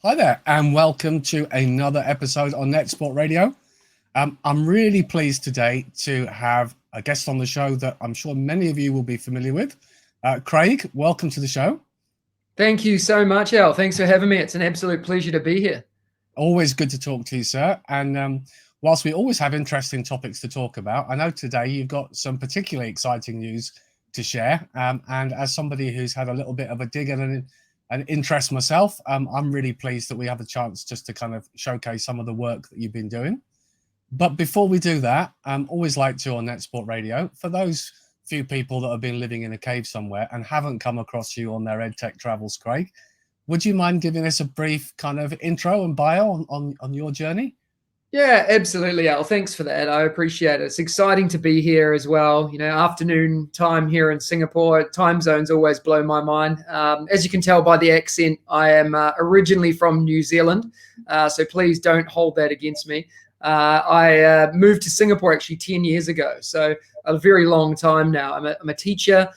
Hi there, and welcome to another episode on NetSupport Radio. I'm really pleased today to have a guest on the show that I'm sure many of you will be familiar with. Craig, welcome to the show. Thank you so much, Al. Thanks for having me. It's an absolute pleasure to be here. Always good to talk to you, sir. And whilst we always have interesting topics to talk about, I know today you've got some particularly exciting news to share. And as somebody who's had a little bit of a dig and an interest myself, I'm really pleased that we have a chance just to kind of showcase some of the work that you've been doing. But before we do that, always like to on NetSupport Radio, for those few people that have been living in a cave somewhere and haven't come across you on their EdTech travels, Craig, would you mind giving us a brief kind of intro and bio on your journey? Yeah, absolutely, Al. Thanks for that. I appreciate it. It's exciting to be here as well. You know, afternoon time here in Singapore, time zones always blow my mind. As you can tell by the accent, I am originally from New Zealand, so please don't hold that against me. I moved to Singapore actually 10 years ago, so a very long time now. I'm a teacher,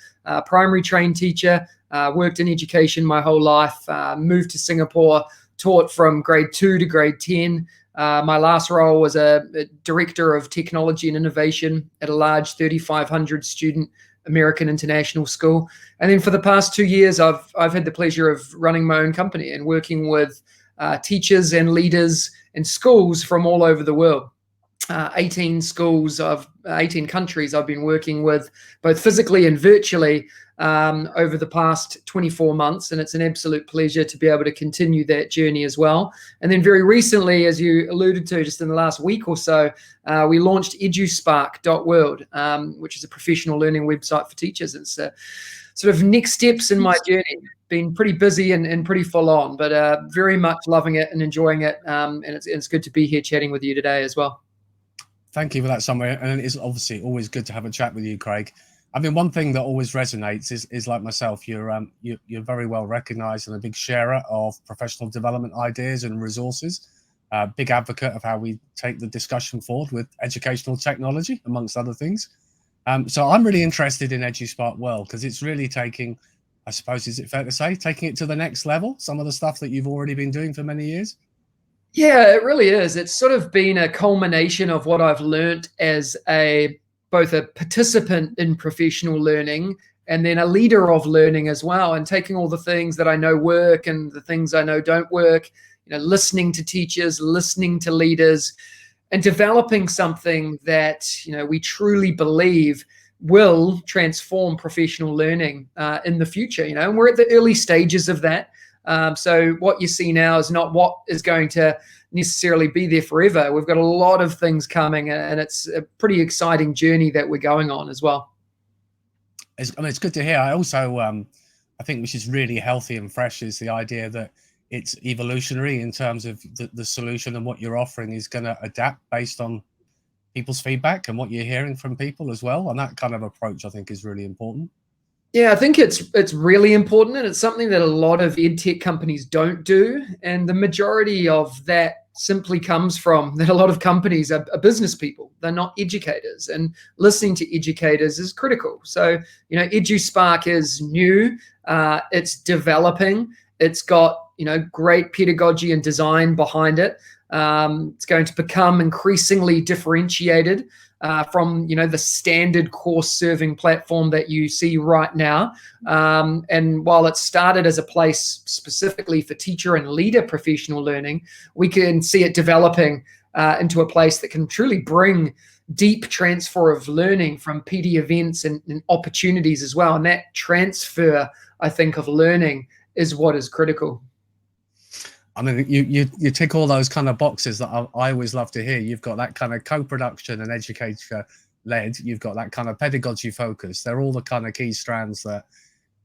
primary trained teacher, worked in education my whole life, moved to Singapore, taught from grade 2 to grade 10. My last role was a director of technology and innovation at a large 3,500 student American international school. And then for the past 2 years, I've had the pleasure of running my own company and working with teachers and leaders and schools from all over the world. 18 schools of 18 countries I've been working with both physically and virtually over the past 24 months. And it's an absolute pleasure to be able to continue that journey as well. And then very recently, as you alluded to, just in the last week or so, we launched eduspark.world, which is a professional learning website for teachers. It's sort of next steps in my journey. Been pretty busy and pretty full on, but very much loving it and enjoying it. And it's good to be here chatting with you today as well. Thank you for that summary. And it's obviously always good to have a chat with you, Craig. I mean, one thing that always resonates is like myself, you're very well recognized and a big sharer of professional development ideas and resources, big advocate of how we take the discussion forward with educational technology, amongst other things. So I'm really interested in EduSpark World because it's really taking, I suppose, is it fair to say, taking it to the next level, some of the stuff that you've already been doing for many years? Yeah, it really is. It's sort of been a culmination of what I've learned as both a participant in professional learning and then a leader of learning as well, and taking all the things that I know work and the things I know don't work, listening to teachers, listening to leaders, and developing something that, we truly believe will transform professional learning in the future, and we're at the early stages of that. So what you see now is not what is going to necessarily be there forever. We've got a lot of things coming, and it's a pretty exciting journey that we're going on as well. It's good to hear. I also, I think which is really healthy and fresh is the idea that it's evolutionary in terms of the solution, and what you're offering is going to adapt based on people's feedback and what you're hearing from people as well. And that kind of approach, I think, is really important. Yeah, I think it's really important, and it's something that a lot of EdTech companies don't do. And the majority of that simply comes from that a lot of companies are business people. They're not educators, and listening to educators is critical. So, EduSpark is new, it's developing, it's got, great pedagogy and design behind it. It's going to become increasingly differentiated from the standard course serving platform that you see right now. And while it started as a place specifically for teacher and leader professional learning, we can see it developing into a place that can truly bring deep transfer of learning from PD events and opportunities as well. And that transfer, I think, of learning is what is critical. I mean, you tick all those kind of boxes that I always love to hear. You've got that kind of co-production and educator-led. You've got that kind of pedagogy focus. They're all the kind of key strands that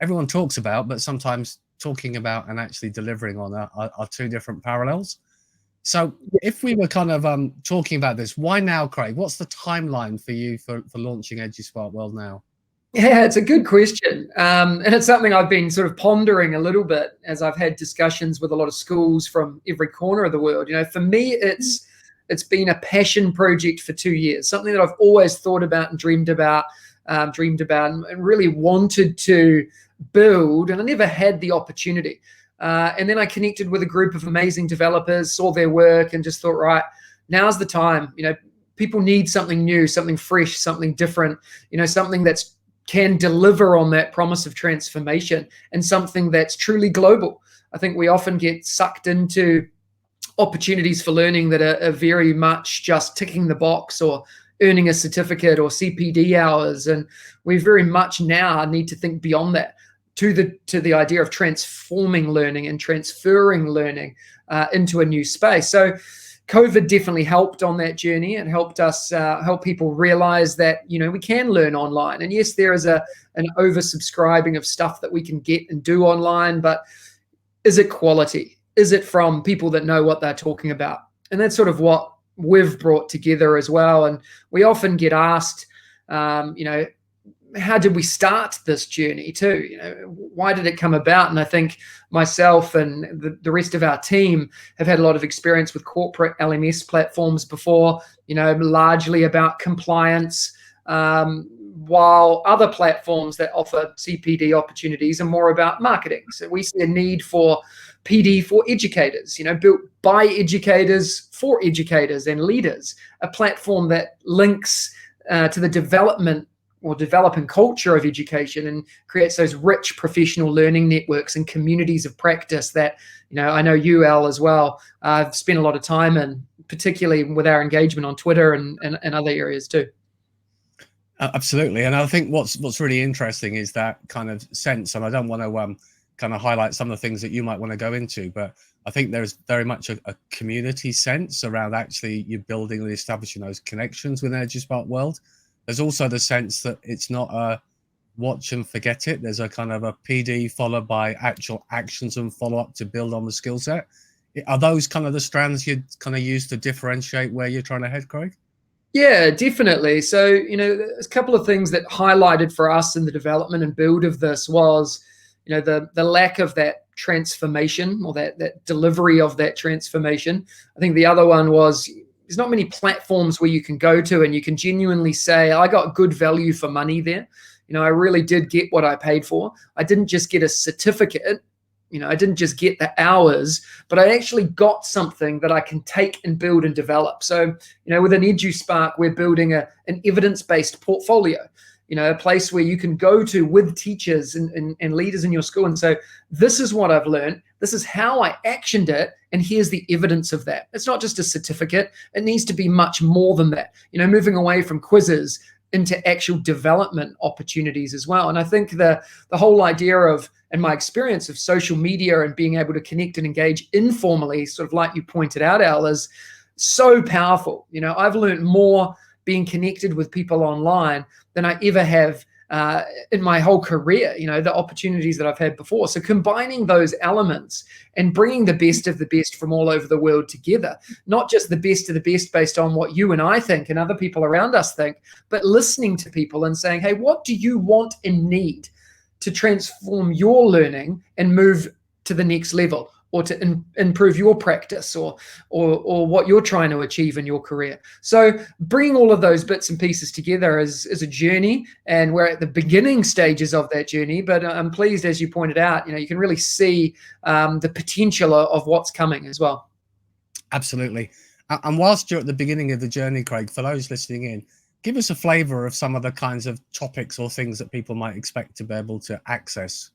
everyone talks about, but sometimes talking about and actually delivering on are two different parallels. So if we were kind of talking about this, why now, Craig? What's the timeline for you for launching EduSpark World now? Yeah, it's a good question. And it's something I've been sort of pondering a little bit as I've had discussions with a lot of schools from every corner of the world. For me, it's been a passion project for 2 years, something that I've always thought about and dreamed about and really wanted to build, and I never had the opportunity. And then I connected with a group of amazing developers, saw their work, and just thought, right, now's the time. People need something new, something fresh, something different, something that's can deliver on that promise of transformation, and something that's truly global. I think we often get sucked into opportunities for learning that are very much just ticking the box or earning a certificate or CPD hours. And we very much now need to think beyond that to the idea of transforming learning and transferring learning into a new space. So COVID definitely helped on that journey and helped us help people realize that, we can learn online. And yes, there is an oversubscribing of stuff that we can get and do online, but is it quality? Is it from people that know what they're talking about? And that's sort of what we've brought together as well. And we often get asked, how did we start this journey too? Why did it come about? And I think myself and the rest of our team have had a lot of experience with corporate LMS platforms before, largely about compliance, while other platforms that offer CPD opportunities are more about marketing. So we see a need for PD for educators, built by educators for educators and leaders, a platform that links to the development or developing culture of education and creates those rich professional learning networks and communities of practice that, I know you, Al, as well, I've spent a lot of time in, particularly with our engagement on Twitter and other areas too. Absolutely. And I think what's really interesting is that kind of sense, and I don't want to kind of highlight some of the things that you might want to go into, but I think there's very much a community sense around actually you building and establishing those connections within the EduSpark world. There's also the sense that it's not a watch and forget it. There's a kind of a PD followed by actual actions and follow up to build on the skill set. Are those kind of the strands you'd kind of use to differentiate where you're trying to head, Craig? Yeah, definitely. So, there's a couple of things that highlighted for us in the development and build of this was, the lack of that transformation or that delivery of that transformation. I think the other one was there's not many platforms where you can go to and you can genuinely say, I got good value for money there. I really did get what I paid for. I didn't just get a certificate. I didn't just get the hours, but I actually got something that I can take and build and develop. So, within EduSpark, we're building an evidence-based portfolio, a place where you can go to with teachers and leaders in your school and say, this is what I've learned. This is how I actioned it. And here's the evidence of that. It's not just a certificate. It needs to be much more than that, moving away from quizzes into actual development opportunities as well. And I think the whole idea of, and my experience of social media and being able to connect and engage informally, sort of like you pointed out, Al, is so powerful. I've learned more being connected with people online than I ever have in my whole career, the opportunities that I've had before. So combining those elements and bringing the best of the best from all over the world together, not just the best of the best based on what you and I think and other people around us think, but listening to people and saying, hey, what do you want and need to transform your learning and move to the next level, or to improve your practice or what you're trying to achieve in your career. So bringing all of those bits and pieces together is a journey, and we're at the beginning stages of that journey, but I'm pleased, as you pointed out, you can really see the potential of what's coming as well. Absolutely. And whilst you're at the beginning of the journey, Craig, for those listening in, give us a flavor of some of the kinds of topics or things that people might expect to be able to access.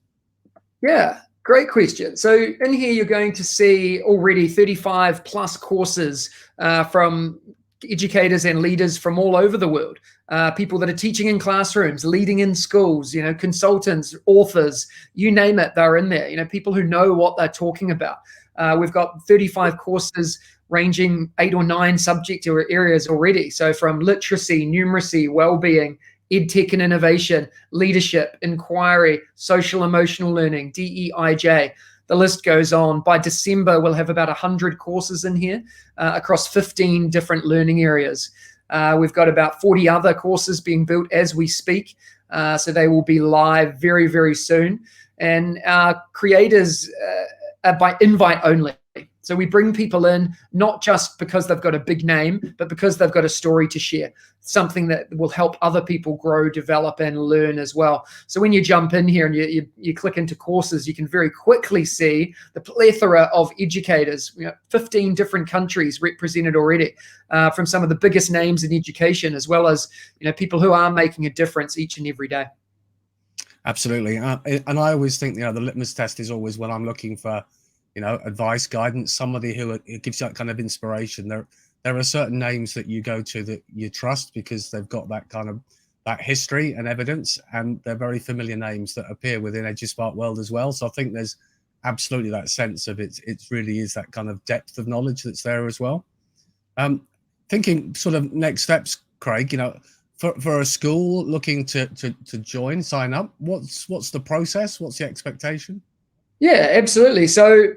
Yeah. Great question. So in here, you're going to see already 35 plus courses from educators and leaders from all over the world, people that are teaching in classrooms, leading in schools, consultants, authors, you name it, they're in there, people who know what they're talking about. We've got 35 courses ranging 8 or 9 subject areas already. So from literacy, numeracy, well-being, EdTech and innovation, leadership, inquiry, social emotional learning, DEIJ. The list goes on. By December, we'll have about 100 courses in here across 15 different learning areas. We've got about 40 other courses being built as we speak. So they will be live very, very soon. And our creators are by invite only. So we bring people in not just because they've got a big name, but because they've got a story to share, something that will help other people grow, develop, and learn as well. So when you jump in here and you click into courses, you can very quickly see the plethora of educators, 15 different countries represented already, from some of the biggest names in education, as well as people who are making a difference each and every day. Absolutely. And I always think, the litmus test is always when I'm looking for, advice, guidance, somebody who gives you that kind of inspiration. There are certain names that you go to that you trust because they've got that history and evidence, and they're very familiar names that appear within EduSpark world as well. So I think there's absolutely that sense of it really is that kind of depth of knowledge that's there as well. Thinking sort of next steps, Craig, for a school looking to join, sign up, what's the process? What's the expectation? Yeah, absolutely. So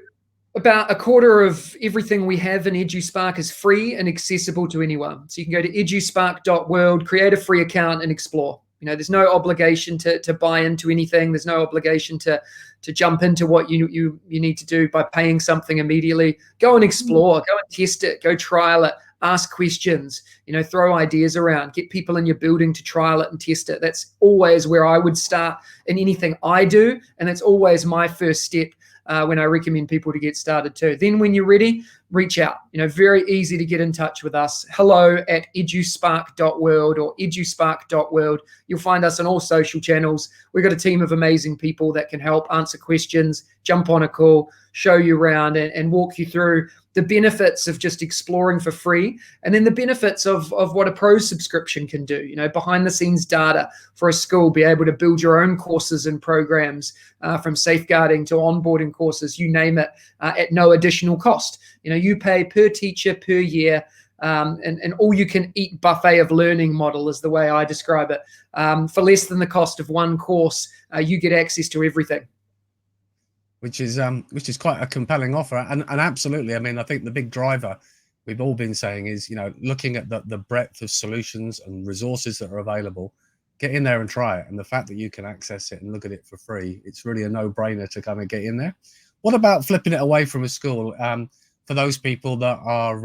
about a quarter of everything we have in EduSpark is free and accessible to anyone. So you can go to eduspark.world, create a free account, and explore. There's no obligation to buy into anything. There's no obligation to jump into what you need to do by paying something immediately. Go and explore, go and test it, go trial it, ask questions, throw ideas around, get people in your building to trial it and test it. That's always where I would start in anything I do. And that's always my first step when I recommend people to get started too. Then when you're ready, reach out. Very easy to get in touch with us. hello@eduspark.world or eduspark.world. You'll find us on all social channels. We've got a team of amazing people that can help answer questions, jump on a call, show you around, and walk you through the benefits of just exploring for free, and then the benefits of what a pro subscription can do, behind the scenes data for a school, be able to build your own courses and programs, from safeguarding to onboarding courses, you name it, at no additional cost. You pay per teacher per year, and all you can eat buffet of learning model is the way I describe it. For less than the cost of one course, you get access to everything. Which is quite a compelling offer, and absolutely. I mean, I think the big driver we've all been saying is, looking at the breadth of solutions and resources that are available, get in there and try it. And the fact that you can access it and look at it for free, it's really a no-brainer to kind of get in there. What about flipping it away from a school? For those people that are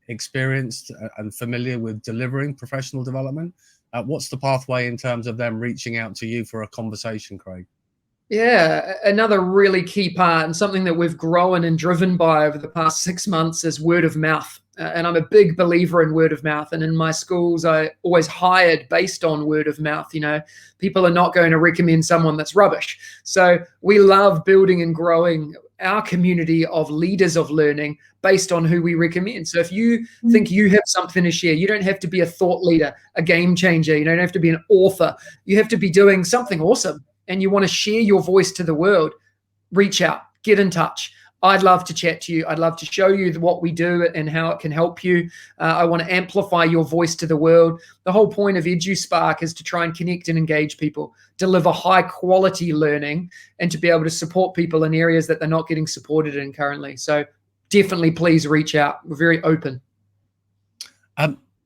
experienced and familiar with delivering professional development, what's the pathway in terms of them reaching out to you for a conversation, Craig? Yeah, another really key part and something that we've grown and driven by over the past 6 months is word of mouth. And I'm a big believer in word of mouth. And in my schools, I always hired based on word of mouth. People are not going to recommend someone that's rubbish. So we love building and growing our community of leaders of learning based on who we recommend. So if you think you have something to share, you don't have to be a thought leader, a game changer. You don't have to be an author. You have to be doing something awesome, and you want to share your voice to the world, reach out, get in touch. I'd love to chat to you. I'd love to show you what we do and how it can help you. I want to amplify your voice to the world. The whole point of EduSpark is to try and connect and engage people, deliver high quality learning, and to be able to support people in areas that they're not getting supported in currently. So definitely please reach out. We're very open.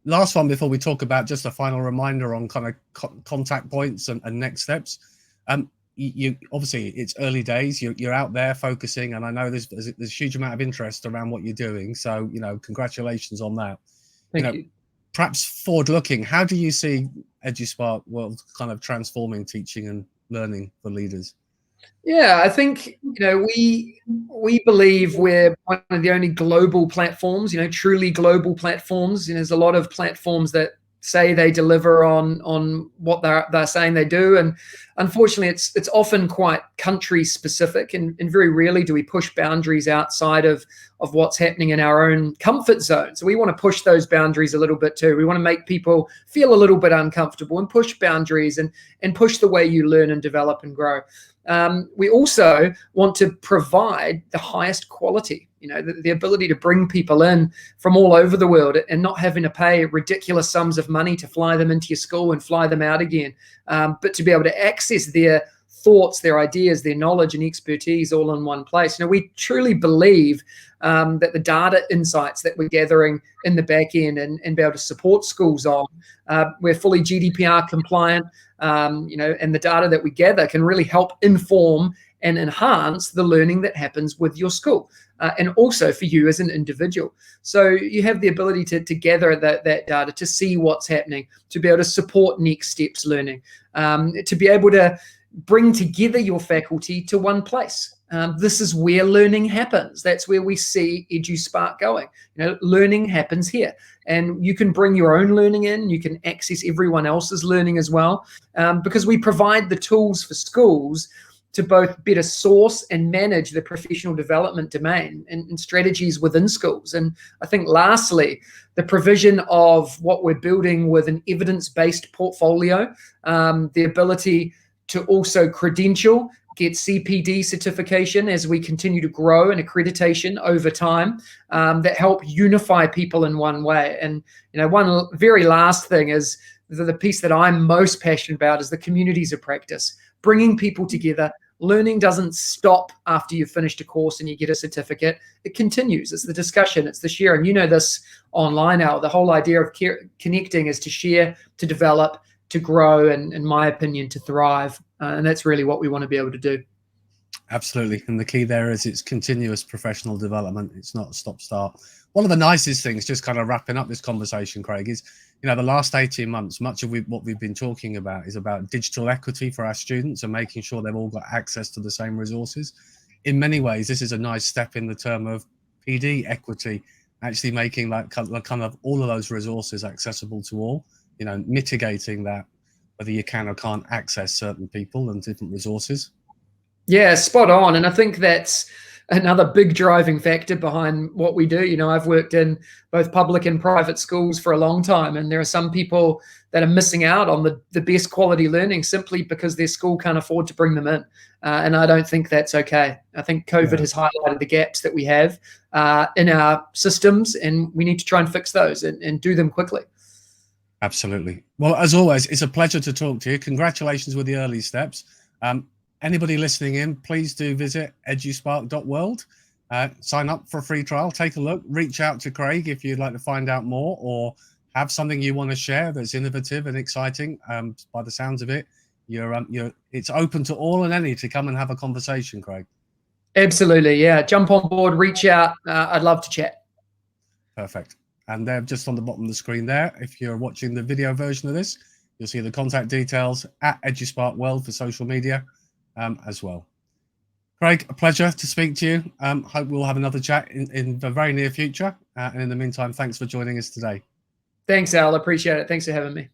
Last one before we talk about just a final reminder on kind of contact points and next steps. You obviously it's early days. You're out there focusing, and I know there's a huge amount of interest around what you're doing. So congratulations on that. Thank you. Perhaps forward-looking, how do you see EduSpark world kind of transforming teaching and learning for leaders? Yeah, I think we believe we're one of the only global platforms, truly global platforms. There's a lot of platforms that say they deliver on what they're saying they do, and unfortunately it's often quite country specific, and very rarely do we push boundaries outside of what's happening in our own comfort zone. So we want to push those boundaries a little bit too. We want to make people feel a little bit uncomfortable and push boundaries and push the way you learn and develop and grow. We also want to provide the highest quality, the ability to bring people in from all over the world and not having to pay ridiculous sums of money to fly them into your school and fly them out again, but to be able to access their thoughts, their ideas, their knowledge and expertise all in one place. We truly believe that the data insights that we're gathering in the back end and be able to support schools on, we're fully GDPR compliant, and the data that we gather can really help inform and enhance the learning that happens with your school, and also for you as an individual. So you have the ability to gather that data, to see what's happening, to be able to support next steps learning, to be able to bring together your faculty to one place. This is where learning happens. That's where we see EduSpark going. Learning happens here, and you can bring your own learning in. You can access everyone else's learning as well, because we provide the tools for schools to both better source and manage the professional development domain and strategies within schools. And I think lastly, the provision of what we're building with an evidence-based portfolio, the ability to also credential, get CPD certification as we continue to grow, and accreditation over time, that help unify people in one way. And one very last thing is the piece that I'm most passionate about is the communities of practice, bringing people together. Learning doesn't stop after you've finished a course and you get a certificate. It continues. It's the discussion, it's the share. And this online, Al, the whole idea of connecting is to share, to develop, to grow, and in my opinion, to thrive. And that's really what we want to be able to do. Absolutely. And the key there is it's continuous professional development. It's not a stop-start. One of the nicest things, just kind of wrapping up this conversation, Craig, is, the last 18 months, much of what we've been talking about is about digital equity for our students and making sure they've all got access to the same resources. In many ways, this is a nice step in the term of PD equity, actually making that kind of all of those resources accessible to all, mitigating that, whether you can or can't access certain people and different resources. Yeah, spot on. And I think that's another big driving factor behind what we do. I've worked in both public and private schools for a long time, and there are some people that are missing out on the best quality learning simply because their school can't afford to bring them in. And I don't think that's okay. I think COVID has highlighted the gaps that we have in our systems, and we need to try and fix those and do them quickly. Absolutely. Well, as always, it's a pleasure to talk to you. Congratulations with the early steps. Anybody listening in, please do visit eduspark.world. Sign up for a free trial, take a look, reach out to Craig if you'd like to find out more or have something you want to share that's innovative and exciting. By the sounds of it, it's open to all and any to come and have a conversation, Craig. Absolutely. Yeah. Jump on board, reach out. I'd love to chat. Perfect. And they're just on the bottom of the screen there. If you're watching the video version of this, you'll see the contact details at EduSpark World for social media as well. Craig, a pleasure to speak to you. Hope we'll have another chat in the very near future. And in the meantime, thanks for joining us today. Thanks, Al. Appreciate it. Thanks for having me.